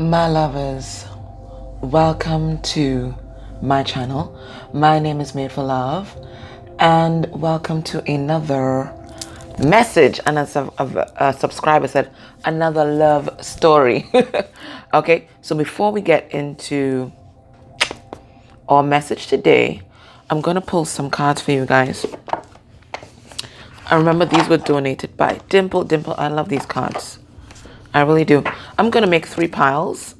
My lovers, welcome to my channel. My name is Made for Love, and welcome to another message. And as a subscriber said, another love story. Okay, so before we get into our message today, I'm gonna pull some cards for you guys. I remember these were donated by Dimple. Dimple, I love these cards. I really do. I'm gonna make 3 piles.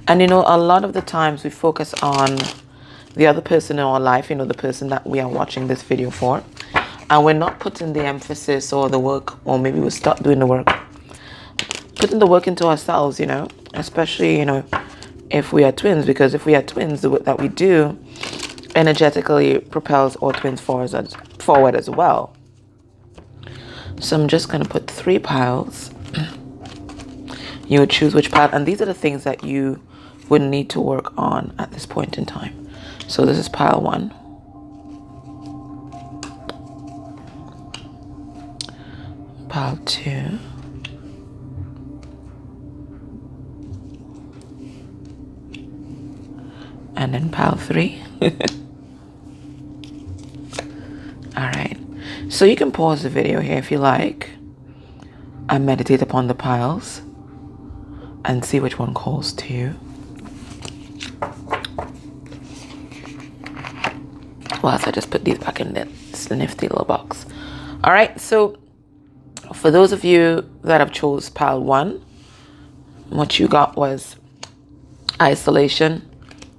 And a lot of the times we focus on the other person in our life, the person that we are watching this video for. And we're not putting the emphasis or the work, or maybe we'll start doing the work. Putting the work into ourselves, especially, if we are twins. Because if we are twins, the work that we do energetically propels our twins forward as well. So I'm just going to put 3 piles. You would choose which pile. And these are the things that you would need to work on at this point in time. So this is pile 1. Pile 2. And then pile 3. Alright. So you can pause the video here if you like and meditate upon the piles and see which one calls to you. Whilst I just put these back in this nifty little box. All right, so for those of you that have chose pile 1, what you got was isolation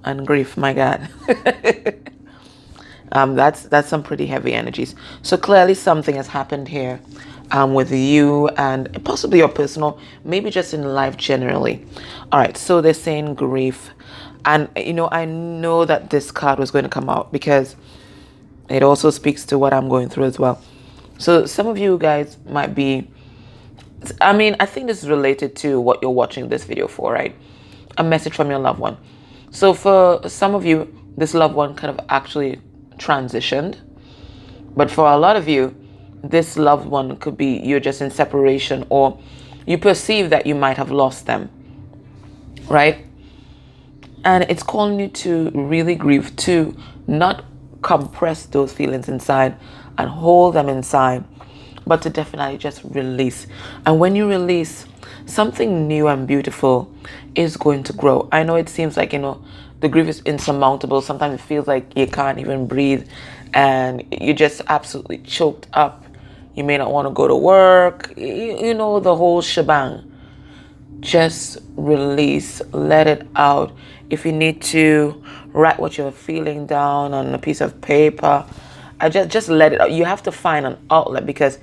and grief. My God. That's some pretty heavy energies. So clearly something has happened here with you and possibly your personal, maybe just in life generally. All right, so they're saying grief. And, I know that this card was going to come out because it also speaks to what I'm going through as well. So some of you guys might be, I think this is related to what you're watching this video for, right? A message from your loved one. So for some of you, this loved one kind of actually transitioned. But for a lot of you, this loved one could be you're just in separation, or you perceive that you might have lost them, right? And it's calling you to really grieve, to not compress those feelings inside and hold them inside, but to definitely just release. And when you release, something new and beautiful is going to grow. I know it seems like, the grief is insurmountable. Sometimes it feels like you can't even breathe and you're just absolutely choked up. You may not want to go to work, the whole shebang. Just release, let it out. If you need to write what you're feeling down on a piece of paper, just let it out. You have to find an outlet, because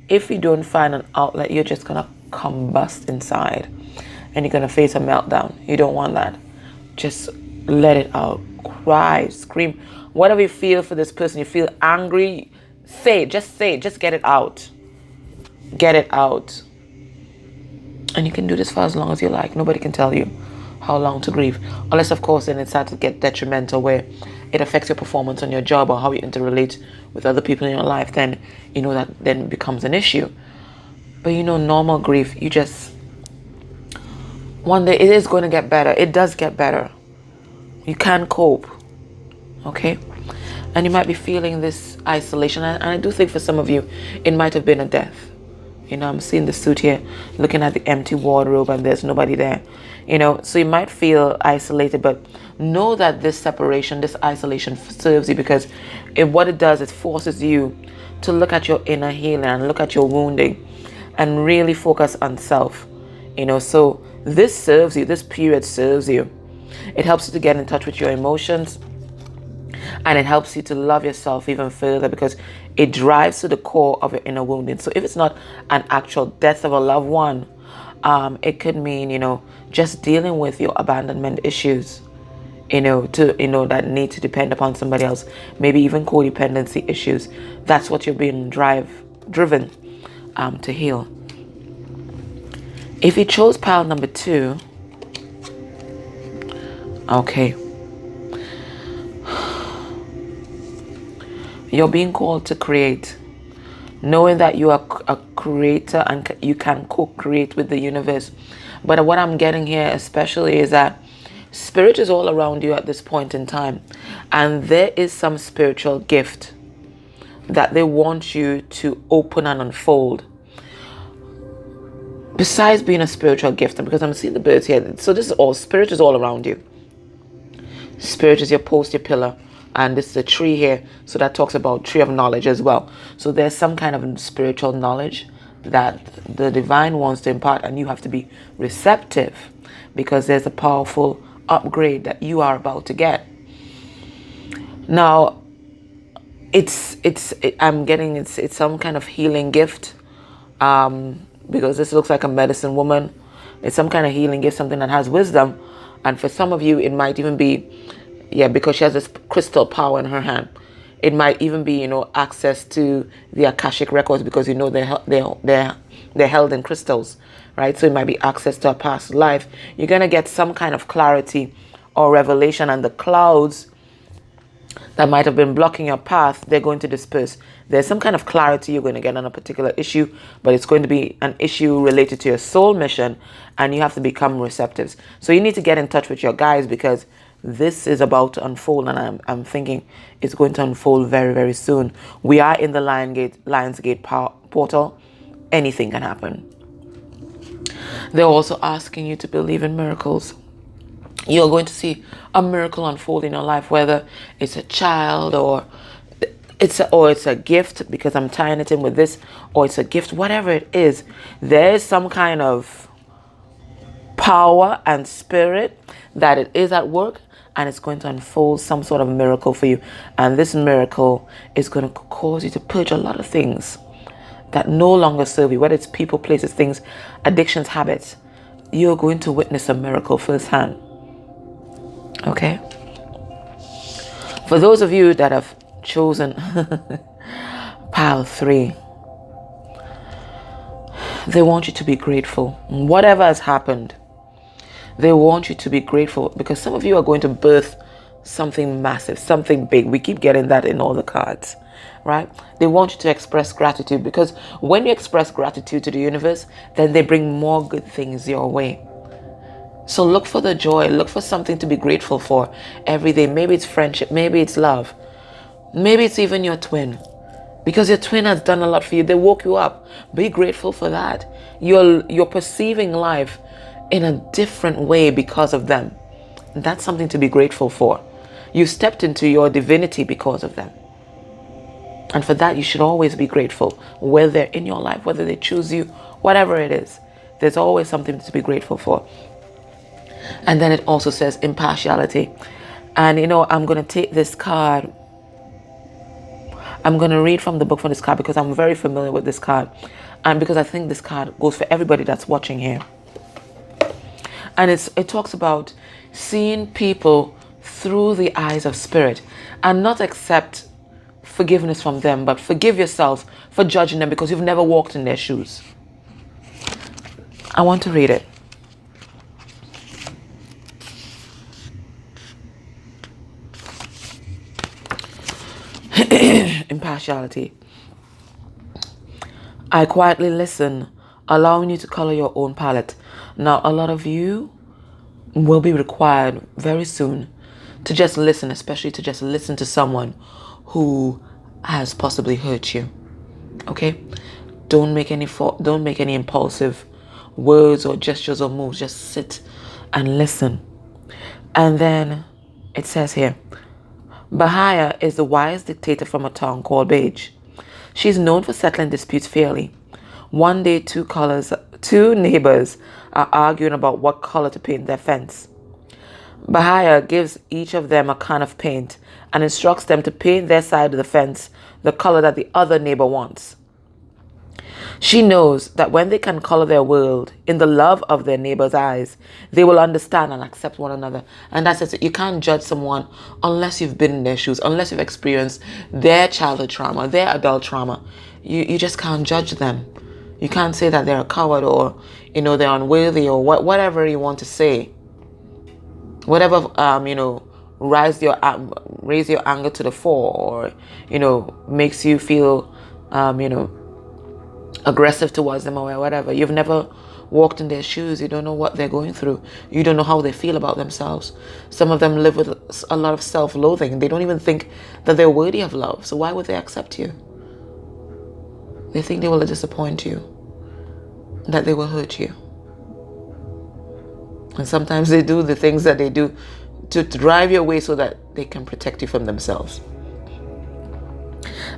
if you don't find an outlet, you're just gonna combust inside and you're gonna face a meltdown. You don't want that. Just let it out. Cry, scream, whatever you feel for this person. You feel angry, say it, just get it out. Get it out. And you can do this for as long as you like. Nobody can tell you how long to grieve. Unless, of course, then it starts to get detrimental, where it affects your performance on your job or how you interrelate with other people in your life. Then, that then becomes an issue. But, normal grief, you just... One day, it is going to get better. It does get better. You can cope. Okay? And you might be feeling this isolation. And I do think for some of you, it might have been a death. I'm seeing the suit here, looking at the empty wardrobe, and there's nobody there. So you might feel isolated, but know that this separation, this isolation serves you, because what it does, it forces you to look at your inner healing and look at your wounding and really focus on self. So this serves you, this period serves you. It helps you to get in touch with your emotions. And it helps you to love yourself even further, because it drives to the core of your inner wounding. So if it's not an actual death of a loved one, it could mean, just dealing with your abandonment issues, that need to depend upon somebody else. Maybe even codependency issues. That's what you're being driven to heal. If you chose pile number 2, okay. You're being called to create, knowing that you are a creator and you can co-create with the universe. But what I'm getting here especially is that spirit is all around you at this point in time. And there is some spiritual gift that they want you to open and unfold. Besides being a spiritual gift, because I'm seeing the birds here. So this is all, spirit is all around you. Spirit is your post, your pillar. And this is a tree here. So that talks about tree of knowledge as well. So there's some kind of spiritual knowledge that the divine wants to impart, and you have to be receptive, because there's a powerful upgrade that you are about to get. Now, I'm getting it's some kind of healing gift, because this looks like a medicine woman. It's some kind of healing gift, something that has wisdom. And for some of you, it might even be, because she has this crystal power in her hand. It might even be, access to the Akashic records, because they're held in crystals, right? So it might be access to a past life. You're gonna get some kind of clarity or revelation, and the clouds that might have been blocking your path, they're going to disperse. There's some kind of clarity you're going to get on a particular issue, but it's going to be an issue related to your soul mission, and you have to become receptive. So you need to get in touch with your guides, because this is about to unfold, and I'm thinking it's going to unfold very, very soon. We are in the Lionsgate portal. Anything can happen. They're also asking you to believe in miracles. You're going to see a miracle unfold in your life, whether it's a child or it's a gift, because I'm tying it in with this, or it's a gift, whatever it is. There's some kind of power and spirit that it is at work, and it's going to unfold some sort of miracle for you. And this miracle is going to cause you to purge a lot of things that no longer serve you, whether it's people, places, things, addictions, habits. You're going to witness a miracle firsthand. Okay? For those of you that have chosen pile 3, they want you to be grateful. Whatever has happened, they want you to be grateful, because some of you are going to birth something massive, something big. We keep getting that in all the cards, right? They want you to express gratitude, because when you express gratitude to the universe, then they bring more good things your way. So look for the joy, look for something to be grateful for every day. Maybe it's friendship, maybe it's love, maybe it's even your twin, because your twin has done a lot for you. They woke you up. Be grateful for that. You're perceiving life in a different way because of them. That's something to be grateful for. You stepped into your divinity because of them. And for that, you should always be grateful, whether they're in your life, whether they choose you, whatever it is. There's always something to be grateful for. And then it also says impartiality. And I'm going to take this card. I'm going to read from the book for this card, because I'm very familiar with this card. And because I think this card goes for everybody that's watching here. And it talks about seeing people through the eyes of spirit, and not accept forgiveness from them, but forgive yourself for judging them, because you've never walked in their shoes. I want to read it. Impartiality. I quietly listen, allowing you to color your own palette. Now, a lot of you will be required very soon to just listen, especially to just listen to someone who has possibly hurt you. Okay? Don't make any impulsive words or gestures or moves. Just sit and listen. And then it says here, Bahia is the wise dictator from a town called Beige. She's known for settling disputes fairly. One day, two neighbors are arguing about what color to paint their fence. Bahia gives each of them a can of paint and instructs them to paint their side of the fence the color that the other neighbor wants. She knows that when they can color their world in the love of their neighbor's eyes, they will understand and accept one another. And that's it. You can't judge someone unless you've been in their shoes, unless you've experienced their childhood trauma, their adult trauma. You just can't judge them. You can't say that they're a coward, or they're unworthy, or whatever you want to say. Whatever raise your anger to the fore, or makes you feel aggressive towards them, or whatever. You've never walked in their shoes. You don't know what they're going through. You don't know how they feel about themselves. Some of them live with a lot of self-loathing. They don't even think that they're worthy of love. So why would they accept you? They think they will disappoint you, that they will hurt you. And sometimes they do the things that they do to drive you away so that they can protect you from themselves.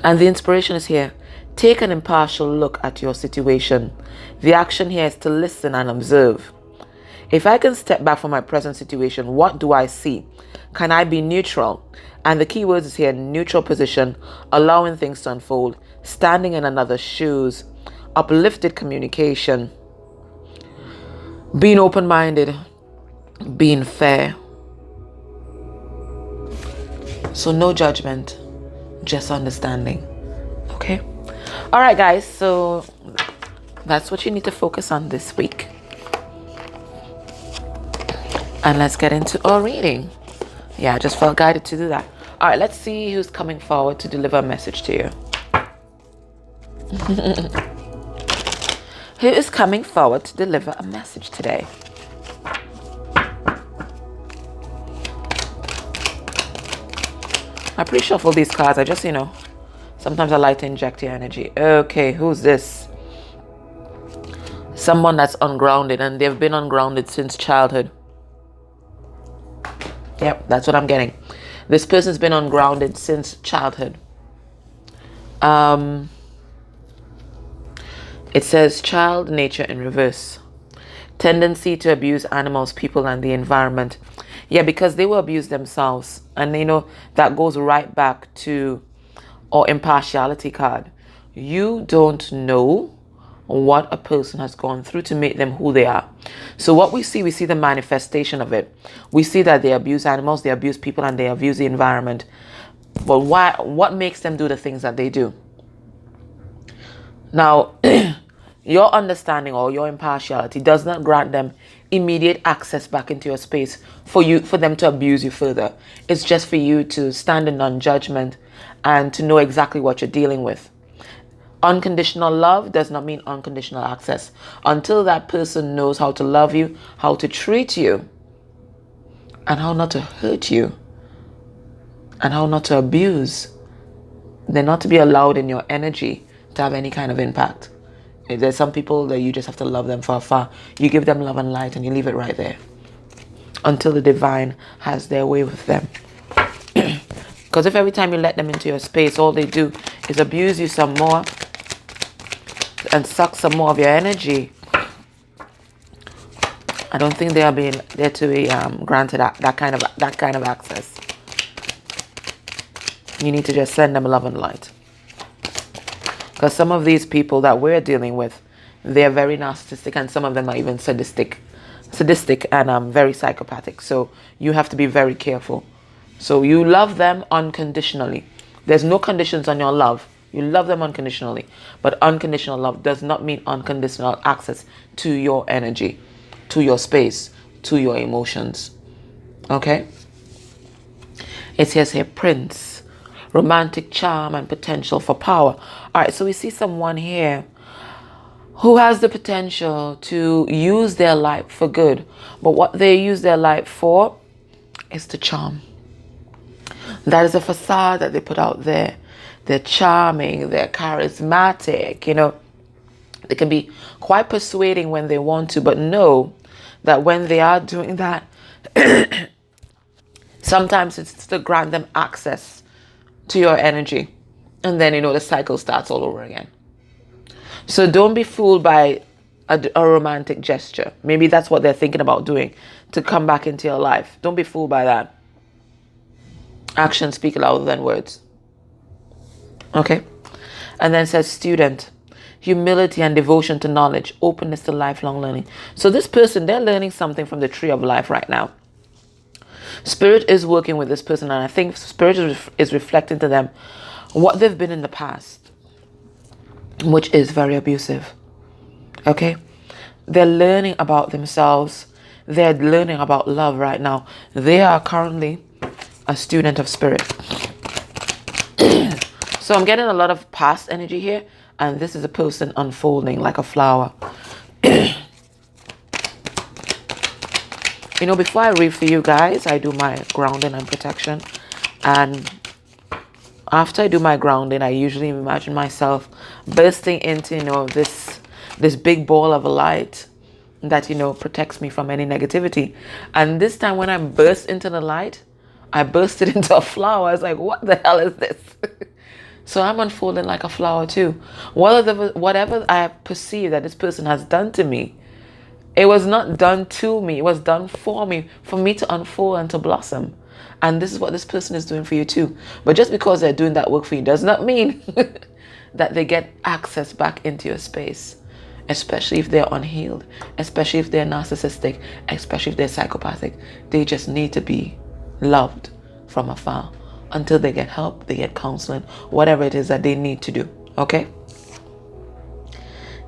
And the inspiration is here. Take an impartial look at your situation. The action here is to listen and observe. If I can step back from my present situation, what do I see? Can I be neutral? And the key words is here: neutral position, allowing things to unfold, standing in another's shoes, uplifted communication, being open-minded, being fair. So no judgment, just understanding. Okay? All right, guys. So that's what you need to focus on this week. And let's get into our reading. Yeah, I just felt guided to do that. All right, let's see who's coming forward to deliver a message to you. Who is coming forward to deliver a message today? I pre-shuffle these cards. I just, sometimes I like to inject your energy. Okay, who's this? Someone that's ungrounded, and they've been ungrounded since childhood. Yep, that's what I'm getting. This person's been ungrounded since childhood. It says child nature in reverse. Tendency to abuse animals, people, and the environment. Yeah, because they were abused themselves. And that goes right back to our impartiality card. You don't know what a person has gone through to make them who they are. So what we see the manifestation of it. We see that they abuse animals, they abuse people, and they abuse the environment. But what makes them do the things that they do? Now, your understanding or your impartiality does not grant them immediate access back into your space for them to abuse you further. It's just for you to stand in non-judgment and to know exactly what you're dealing with. Unconditional love does not mean unconditional access. Until that person knows how to love you, how to treat you, and how not to hurt you, and how not to abuse, they're not to be allowed in your energy to have any kind of impact. There's some people that you just have to love them from afar. You give them love and light and you leave it right there until the divine has their way with them. Because if every time you let them into your space, all they do is abuse you some more and suck some more of your energy, I don't think they are to be granted that kind of access. You need to just send them love and light. Because some of these people that we're dealing with, they're very narcissistic, and some of them are even sadistic and very psychopathic. So you have to be very careful. So you love them unconditionally. There's no conditions on your love. You love them unconditionally. But unconditional love does not mean unconditional access to your energy, to your space, to your emotions. Okay? It says here, Prince. Romantic charm and potential for power. All right, so we see someone here who has the potential to use their life for good. But what they use their life for is to charm. That is a facade that they put out there. They're charming, they're charismatic, They can be quite persuading when they want to, but know that when they are doing that, sometimes it's to grant them access to your energy, and then the cycle starts all over again. So don't be fooled by a romantic gesture. Maybe that's what they're thinking about doing to come back into your life. Don't be fooled by that. Actions speak louder than words. Okay? And then it says student, humility and devotion to knowledge, openness to lifelong learning. So this person, they're learning something from the tree of life right now. Spirit is working with this person, and I think Spirit is reflecting to them what they've been in the past, which is very abusive. Okay? They're learning about themselves. They're learning about love right now. They are currently a student of Spirit. So I'm getting a lot of past energy here, and this is a person unfolding like a flower. You know, before I read for you guys, I do my grounding and protection. And after I do my grounding, I usually imagine myself bursting into, you know, this big ball of light that, you know, protects me from any negativity. And this time when I burst into the light, I bursted into a flower. I was like, what the hell is this? So I'm unfolding like a flower too. Whatever I perceive that this person has done to me, it was not done to me. It was done for me to unfold and to blossom. And this is what this person is doing for you too. But just because they're doing that work for you does not mean that they get access back into your space. Especially if they're unhealed. Especially if they're narcissistic. Especially if they're psychopathic. They just need to be loved from afar until they get help, they get counseling, whatever it is that they need to do. Okay?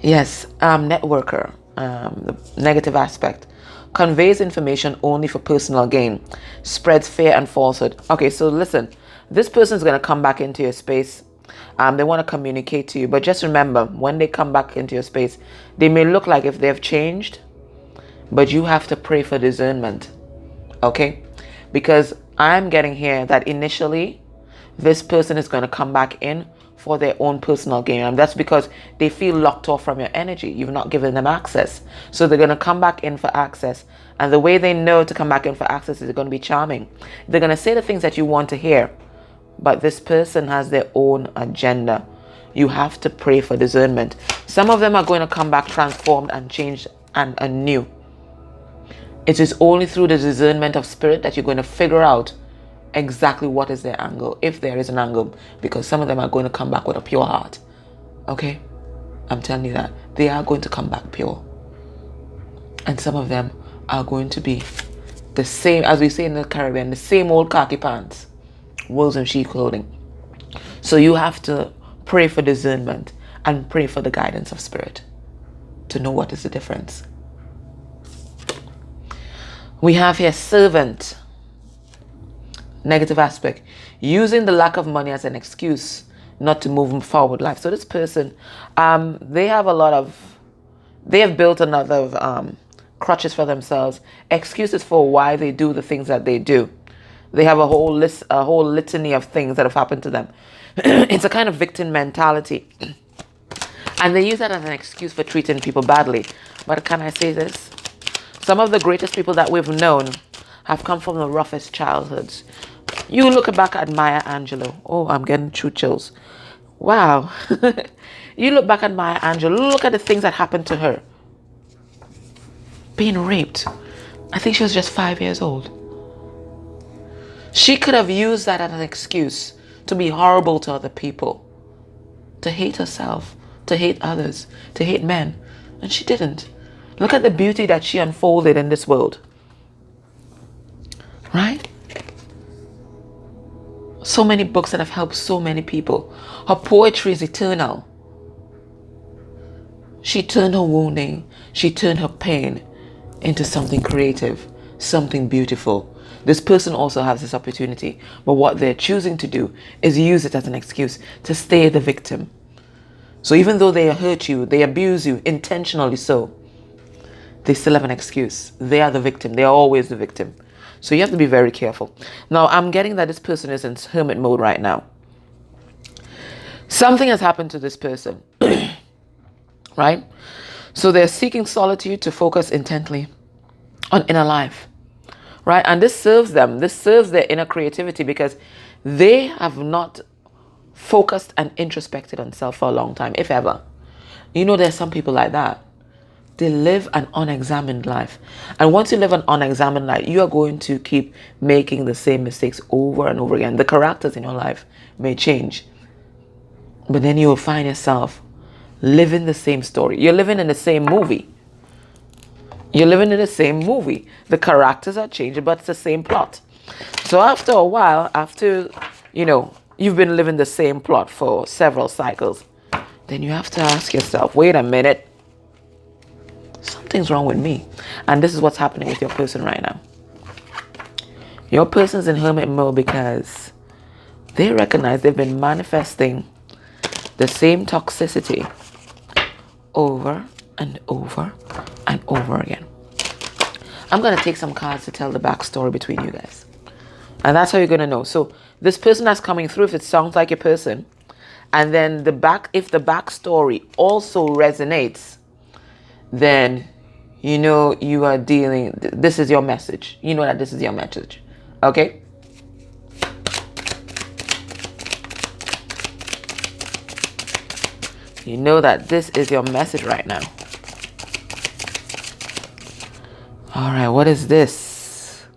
Yes, networker, the negative aspect. Conveys information only for personal gain. Spreads fear and falsehood. Okay, so listen, this person is going to come back into your space. They want to communicate to you. But just remember, when they come back into your space, they may look like if they've changed, but you have to pray for discernment. Okay? Because I'm getting here that initially, this person is going to come back in for their own personal gain. And that's because they feel locked off from your energy. You've not given them access. So they're going to come back in for access. And the way they know to come back in for access is going to be charming. They're going to say the things that you want to hear. But this person has their own agenda. You have to pray for discernment. Some of them are going to come back transformed and changed and anew. It is only through the discernment of spirit that you're going to figure out exactly what is their angle, if there is an angle, because some of them are going to come back with a pure heart. Okay? I'm telling you that. They are going to come back pure. And some of them are going to be the same, as we say in the Caribbean, the same old khaki pants, wolves in sheep clothing. So you have to pray for discernment and pray for the guidance of spirit to know what is the difference. We have here servant. Negative aspect. Using the lack of money as an excuse not to move forward life. So this person, they have built another crutches for themselves, excuses for why they do the things that they do. They have a whole litany of things that have happened to them. It's a kind of victim mentality. And they use that as an excuse for treating people badly. But can I say this? Some of the greatest people that we've known have come from the roughest childhoods. You look back at Maya Angelou. Oh, I'm getting true chills. Wow. You look back at Maya Angelou. Look at the things that happened to her. Being raped. I think she was just 5 years old. She could have used that as an excuse to be horrible to other people. To hate herself. To hate others. To hate men. And she didn't. Look at the beauty that she unfolded in this world. Right? So many books that have helped so many people. Her poetry is eternal. She turned her wounding, she turned her pain into something creative, something beautiful. This person also has this opportunity, but what they're choosing to do is use it as an excuse to stay the victim. So even though they hurt you, they abuse you, intentionally so, they still have an excuse. They are the victim. They are always the victim. So you have to be very careful. Now, I'm getting that this person is in hermit mode right now. Something has happened to this person. Right? So they're seeking solitude to focus intently on inner life. Right? And this serves them. This serves their inner creativity because they have not focused and introspected on self for a long time, if ever. You know, there's some people like that. They live an unexamined life. And once you live an unexamined life, you are going to keep making the same mistakes over and over again. The characters in your life may change. But then you will find yourself living the same story. You're living in the same movie. You're living in the same movie. The characters are changing, but it's the same plot. So after a while, after, you've been living the same plot for several cycles, then you have to ask yourself, wait a minute. Something's wrong with me. And this is what's happening with your person right now. Your person's in hermit mode because they recognize they've been manifesting the same toxicity over and over and over again. I'm going to take some cards to tell the backstory between you guys. And that's how you're going to know. So this person that's coming through, if it sounds like a person, and then if the backstory also resonates, then you know you are dealing, this is your message. You know that this is your message. Okay? You know that this is your message right now. All right, what is this?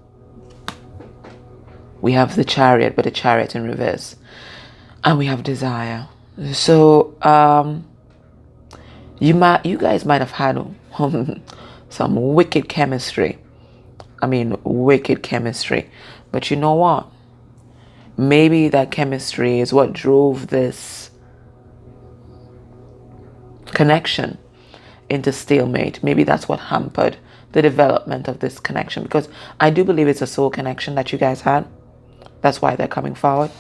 We have the Chariot, but the Chariot in reverse. And we have Desire. So, you guys might have had some wicked chemistry. I mean, wicked chemistry. But you know what? Maybe that chemistry is what drove this connection into stalemate. Maybe that's what hampered the development of this connection, because I do believe it's a soul connection that you guys had. That's why they're coming forward.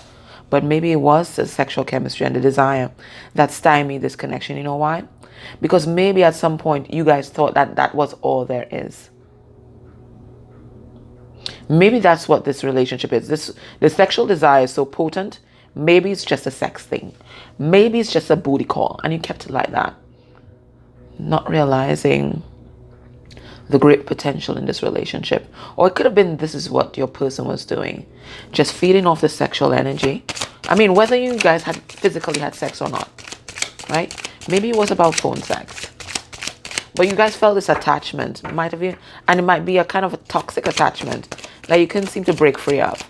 But maybe it was the sexual chemistry and the desire that stymied this connection. You know why? Because maybe at some point you guys thought that that was all there is. Maybe that's what this relationship is. The sexual desire is so potent. Maybe it's just a sex thing. Maybe it's just a booty call, and you kept it like that, not realizing the great potential in this relationship. Or it could have been this is what your person was doing, just feeding off the sexual energy. I mean, whether you guys had physically had sex or not, right? Maybe it was about phone sex, but you guys felt this attachment, might have been, and it might be a kind of a toxic attachment that you couldn't seem to break free of.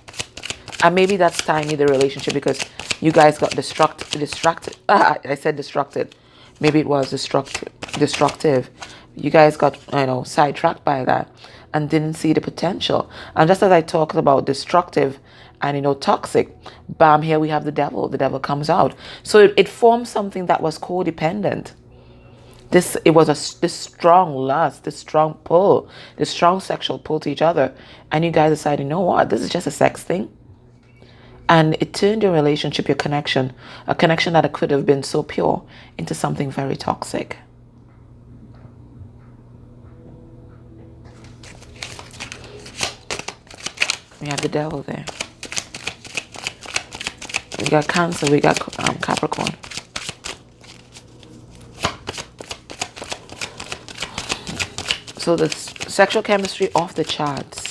And maybe that's stymied the relationship because you guys got distracted. I said distracted. Maybe it was destructive. You guys got, sidetracked by that and didn't see the potential. And just as I talked about destructive and, toxic, bam, here we have the devil. The devil comes out. So it formed something that was codependent. It was this strong lust, this strong pull, this strong sexual pull to each other. And you guys decided, you know what, this is just a sex thing. And it turned your relationship, your connection, a connection that could have been so pure, into something very toxic. We have the devil there. We got Cancer, we got Capricorn. So the sexual chemistry off the charts.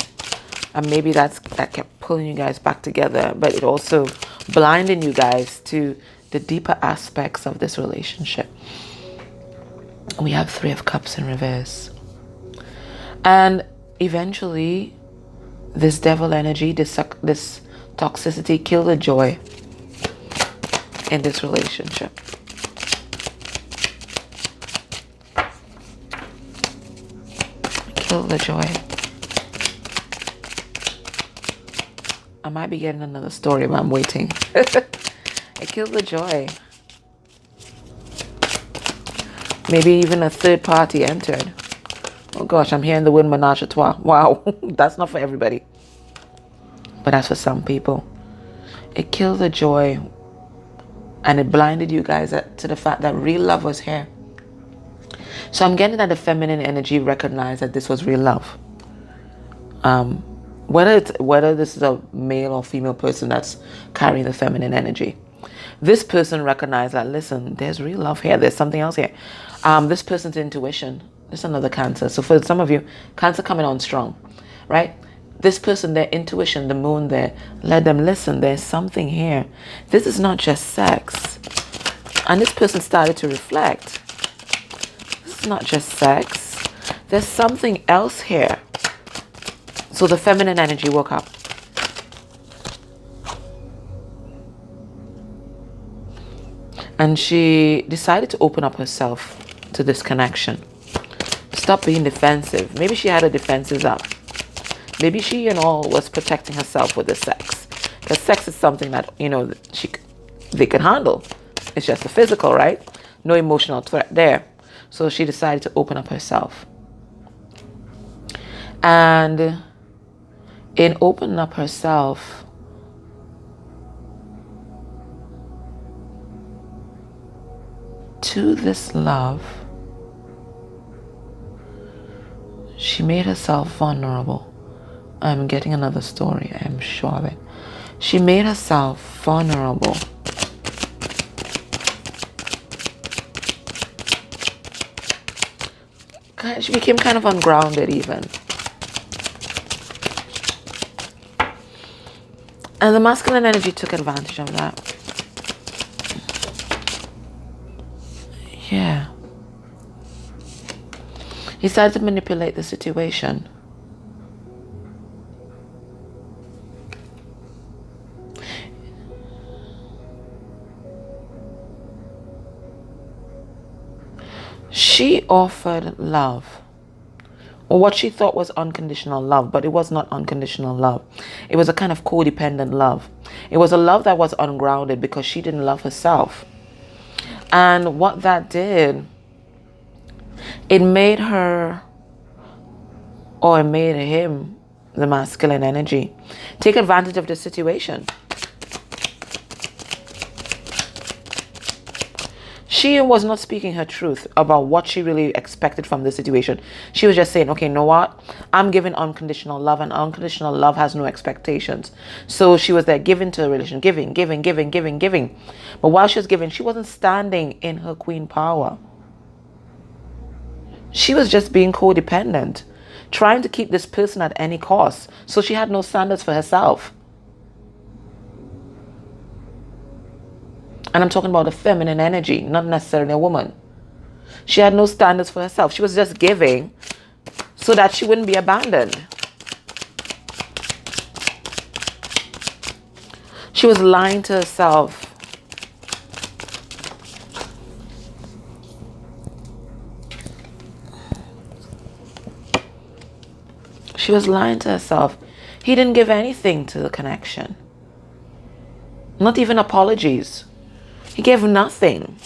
And maybe that kept pulling you guys back together. But it also blinded you guys to the deeper aspects of this relationship. We have Three of Cups in reverse. And eventually, this devil energy, this toxicity killed the joy in this relationship. Killed the joy. I might be getting another story, but I'm waiting. It killed the joy. Maybe even a third party entered. Oh gosh, I'm hearing the word menage a trois. Wow, that's not for everybody. But that's for some people. It killed the joy. And it blinded you guys to the fact that real love was here. So I'm getting that the feminine energy recognized that this was real love. Whether this is a male or female person that's carrying the feminine energy. This person recognized that, listen, there's real love here. There's something else here. This person's intuition. This is another Cancer. So for some of you, Cancer coming on strong, right? This person, their intuition, the moon there, let them listen. There's something here. This is not just sex. And this person started to reflect. This is not just sex. There's something else here. So the feminine energy woke up. And she decided to open up herself to this connection. Stop being defensive. Maybe she had her defenses up. Maybe she, was protecting herself with the sex. Because sex is something that, they can handle. It's just the physical, right? No emotional threat there. So she decided to open up herself. And in opening up herself, to this love, She made herself vulnerable. I'm getting another story, I am sure of it. She made herself vulnerable. She became kind of ungrounded even. And the masculine energy took advantage of that. Yeah. He started to manipulate the situation. She offered love, or what she thought was unconditional love, but it was not unconditional love. It was a kind of codependent love. It was a love that was ungrounded because she didn't love herself. And what that did, it made her, or it made him, the masculine energy, take advantage of the situation. She was not speaking her truth about what she really expected from the situation. She was just saying, okay, you know what? I'm giving unconditional love, and unconditional love has no expectations. So she was there giving to a relation, giving. But while she was giving, she wasn't standing in her queen power. She was just being codependent, trying to keep this person at any cost. So she had no standards for herself. And I'm talking about a feminine energy, not necessarily a woman. She had no standards for herself. She was just giving so that she wouldn't be abandoned. She was lying to herself. She was lying to herself. He didn't give anything to the connection. Not even apologies. He gave nothing.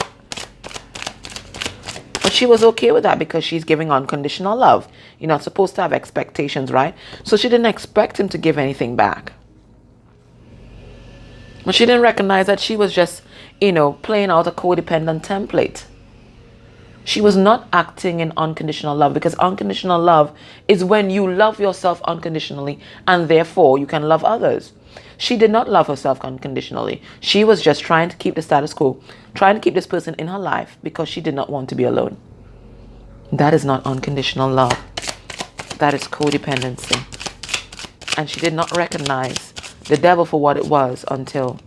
But she was okay with that because she's giving unconditional love. You're not supposed to have expectations, right? So she didn't expect him to give anything back. But she didn't recognize that she was just, playing out a codependent template. She was not acting in unconditional love, because unconditional love is when you love yourself unconditionally and therefore you can love others. She did not love herself unconditionally. She was just trying to keep the status quo, trying to keep this person in her life because she did not want to be alone. That is not unconditional love. That is codependency. And she did not recognize the devil for what it was until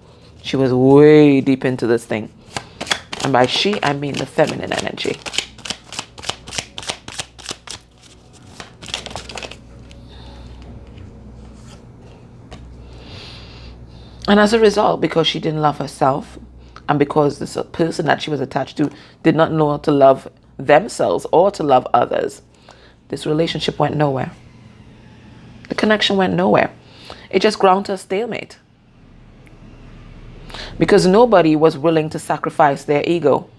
she was way deep into this thing. And by she, I mean the feminine energy. And as a result, because she didn't love herself, and because this person that she was attached to did not know how to love themselves or to love others, this relationship went nowhere. The connection went nowhere. It just ground to a stalemate. Because nobody was willing to sacrifice their ego.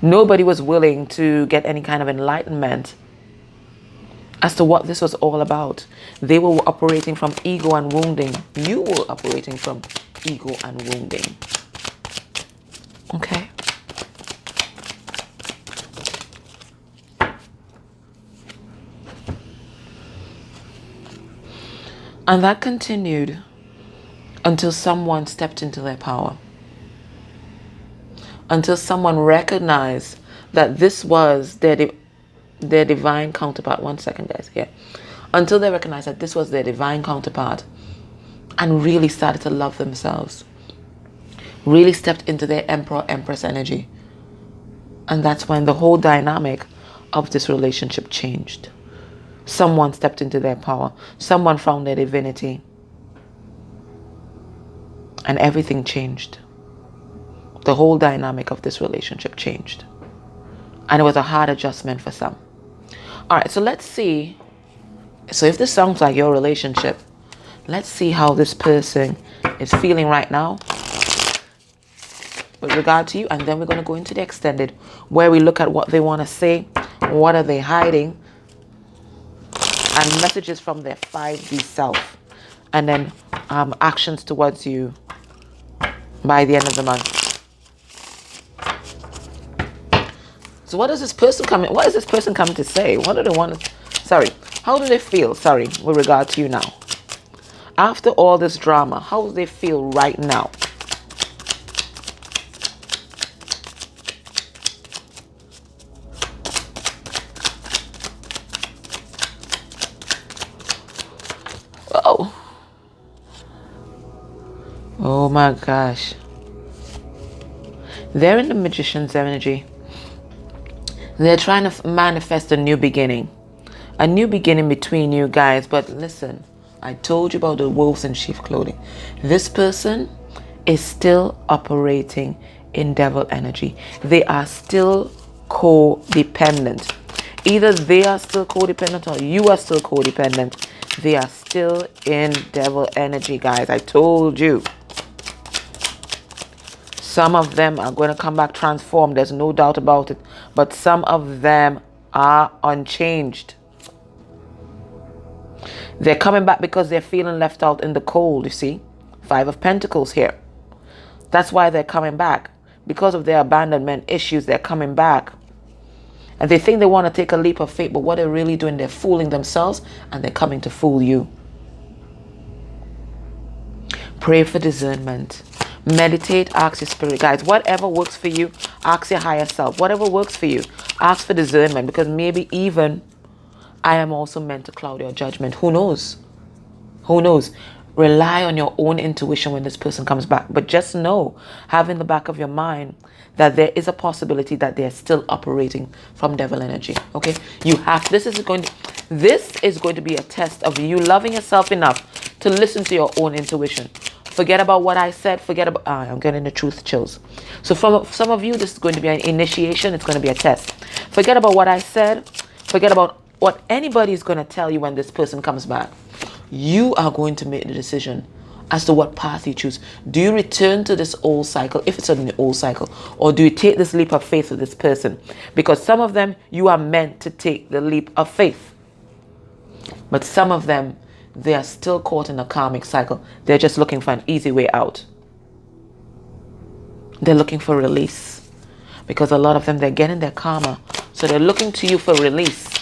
Nobody was willing to get any kind of enlightenment as to what this was all about. They were operating from ego and wounding. You were operating from ego and wounding. Okay? And that continued until someone stepped into their power. Until someone recognized that this was their divine counterpart. One second, guys, here. Until they recognized that this was their divine counterpart and really started to love themselves. Really stepped into their emperor, empress energy. And that's when the whole dynamic of this relationship changed. Someone stepped into their power. Someone found their divinity. And everything changed. The whole dynamic of this relationship changed. And it was a hard adjustment for some. All right, so let's see. So if this sounds like your relationship, let's see how this person is feeling right now with regard to you. And then we're going to go into the extended, where we look at what they want to say, what are they hiding, and messages from their 5D self. And then actions towards you by the end of the month. So what is this person coming to say? What do they want to Sorry. How do they feel? Sorry, with regard to you now. After all this drama, how do they feel right now? Oh. Oh my gosh. They're in the Magician's energy. They're trying to manifest a new beginning. A new beginning between you guys. But listen, I told you about the wolves in sheep clothing. This person is still operating in devil energy. They are still codependent. Either they are still codependent or you are still codependent. They are still in devil energy, guys. I told you. Some of them are going to come back transformed. There's no doubt about it. But some of them are unchanged. They're coming back because they're feeling left out in the cold, you see. 5 of Pentacles here. That's why they're coming back. Because of their abandonment issues, they're coming back. And they think they want to take a leap of faith, but what they're really doing, they're fooling themselves and they're coming to fool you. Pray for discernment. Meditate, ask your spirit guides. Whatever works for you, ask your higher self. Whatever works for you, ask for discernment, because maybe even I am also meant to cloud your judgment. Who knows? Who knows? Rely on your own intuition when this person comes back. But just know, have in the back of your mind that there is a possibility that they're still operating from devil energy. Okay? You have, this is going to be a test of you loving yourself enough to listen to your own intuition. Forget about what I said. Forget about, I'm getting the truth chills. So for some of you, this is going to be an initiation. It's going to be a test. Forget about what I said. Forget about what anybody is going to tell you when this person comes back. You are going to make the decision as to what path you choose. Do you return to this old cycle, if it's an old cycle, or do you take this leap of faith with this person? Because some of them, you are meant to take the leap of faith. But some of them, they are still caught in a karmic cycle. They're just looking for an easy way out. They're looking for release. Because a lot of them, they're getting their karma. So they're looking to you for release.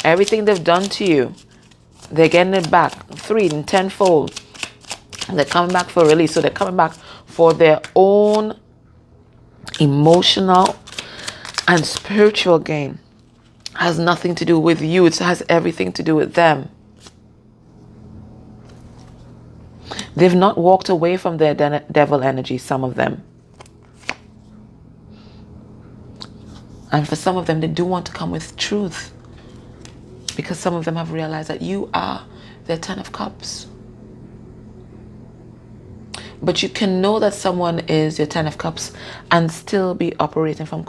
Everything they've done to you, they're getting it back 3 and 10-fold. And they're coming back for release. So they're coming back for their own emotional and spiritual gain. Has nothing to do with you. It has everything to do with them. They've not walked away from their devil energy, some of them. And for some of them, they do want to come with truth. Because some of them have realized that you are their 10 of Cups. But you can know that someone is your 10 of Cups and still be operating from